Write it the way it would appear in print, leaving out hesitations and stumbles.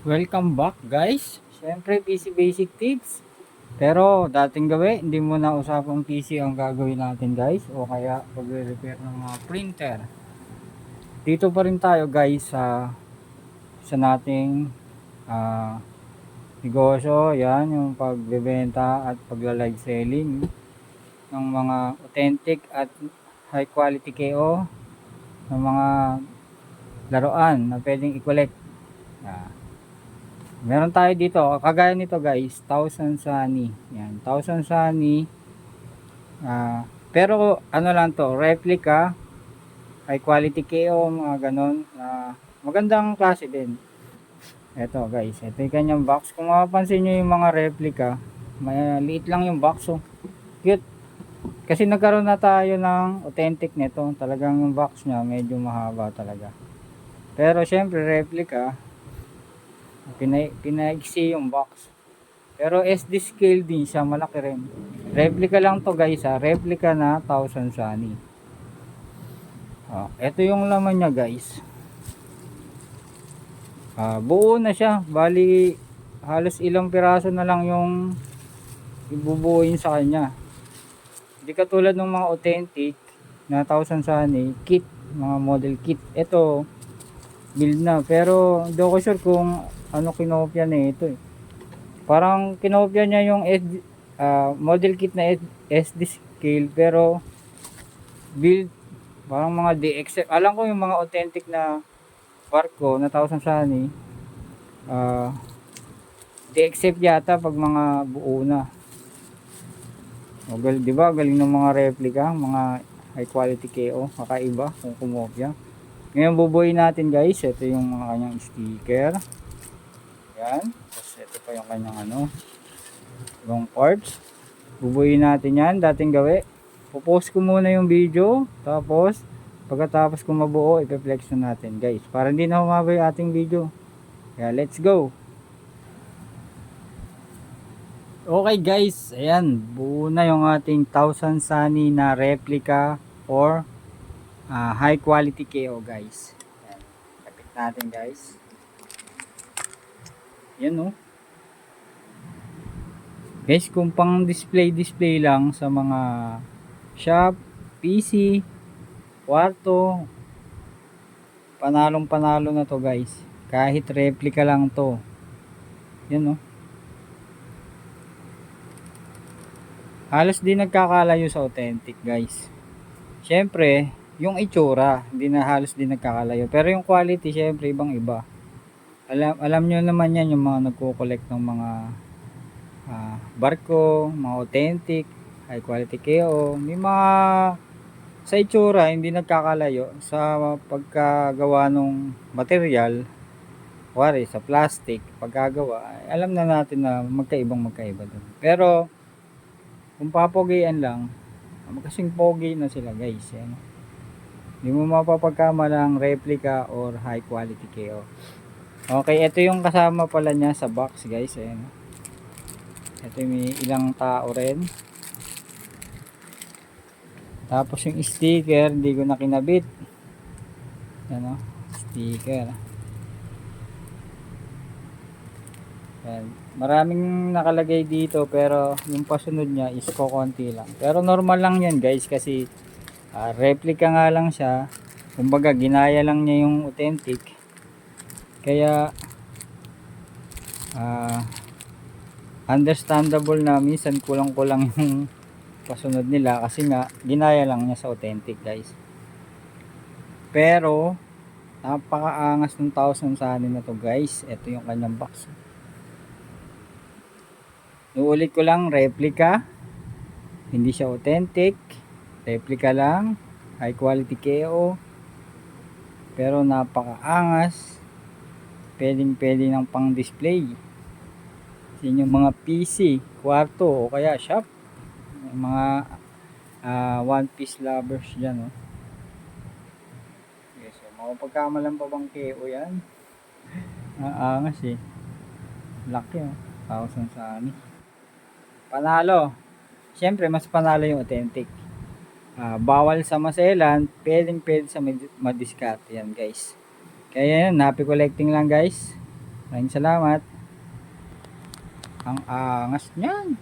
Welcome back guys. Siyempre PC Basic Tips. Pero dating gawi, hindi mo na usapang PC ang gagawin natin guys. O kaya pagre-repair ng mga printer. Dito pa rin tayo guys sa nating ah, negosyo. Yan yung pagbebenta at pagla-live selling ng mga authentic at high quality KO ng mga laruan na pwedeng i-collect. Ah, Meron tayo dito, kagaya nito guys, 1000 Sunny. Yan, 1000 Sunny. Pero ano lang to, replica, high quality KO, mga ganon. Magandang klase din. Ito guys, ito yung kanyang box. Kung mapapansin nyo yung mga replica, maliit lang yung box. Oh. Cute. Kasi nagkaroon na tayo ng authentic nito. Talagang yung box niya medyo mahaba talaga. Pero syempre replica, pinaiksi yung box. Pero SD scale din siya, malaki rin. Replica lang to guys ha, replica na 1000 Sunny. Ito yung laman niya guys. Buo na siya, bali halos ilang piraso na lang yung ibubuuin sa kanya. Hindi katulad ng mga authentic na 1000 Sunny kit, mga model kit. Ito build na, pero hindi ako sure kung ano kinopya na ito eh. Parang kinopya niya yung model kit na SD scale, pero build parang mga DXF. Alam ko yung mga authentic na barko na 1000 Sunny, DXF yata pag mga buo na. Di ba galing ng mga replica, mga high quality KO, kakaiba kung kumopya. Ngayon bubuuin natin guys, ito yung mga kanyang sticker. Yan, tapos ito pa yung kanyang long parts. Bubuuin natin yan, dating gawi. Pupost ko muna yung video, tapos pagkatapos kung mabuo, ipeflex na natin guys, para hindi na humaba yung ating video. Kaya let's go. Okay guys, ayan, buo na yung ating 1000 Sunny na replica or high quality KO guys. Ayan, kapit natin guys. Yan oh. Guys, kung pang display lang sa mga shop, PC, kwarto, panalo na to guys. Kahit replica lang to. Yan oh. Halos di nagkakalayo sa authentic guys. Syempre, yung itsura, hindi na halos di nagkakalayo. Pero yung quality, syempre, ibang iba. Alam nyo naman yan, yung mga nagko-collect ng mga barko, mga authentic, high quality KO. May mga sa itsura, hindi nagkakalayo sa pagkagawa ng material. Kuwari, sa plastic, pagkagawa, alam na natin na magkaiba dun. Pero, kung papogian lang, kasing pogi na sila guys. Yan. Hindi mo mapapagkamalang replica or high quality KO. Okay, ito yung kasama pala niya sa box guys. Ayan. Ito yung may ilang tao rin. Tapos yung sticker, hindi ko na kinabit. Yan o, sticker. Ayan. Maraming nakalagay dito, pero yung pasunod niya is kokonti lang. Pero normal lang yan guys, kasi replica nga lang siya. Kumbaga ginaya lang niya yung authentic. Kaya understandable na minsan kulang-kulang yung pasunod nila, kasi nga ginaya lang niya sa authentic guys. Pero napakaangas ng 1000 Sunny na to guys. Ito yung kanyang box. Uulit ko lang, replica, hindi siya authentic, replica lang, high quality KO, pero napakaangas, pwede ng pang display sa inyong mga PC, kwarto o kaya shop, mga one piece lovers dyan oh. Okay, so makapagkamalan pa bang KO yan? Angas eh, laki oh, 1000 Sunny. Panalo. Siyempre, mas panalo yung authentic. Bawal sa maselan, pwede sa madiskarte yan guys. Kaya yan, happy collecting lang guys. Maraming salamat. Ang angas niyan.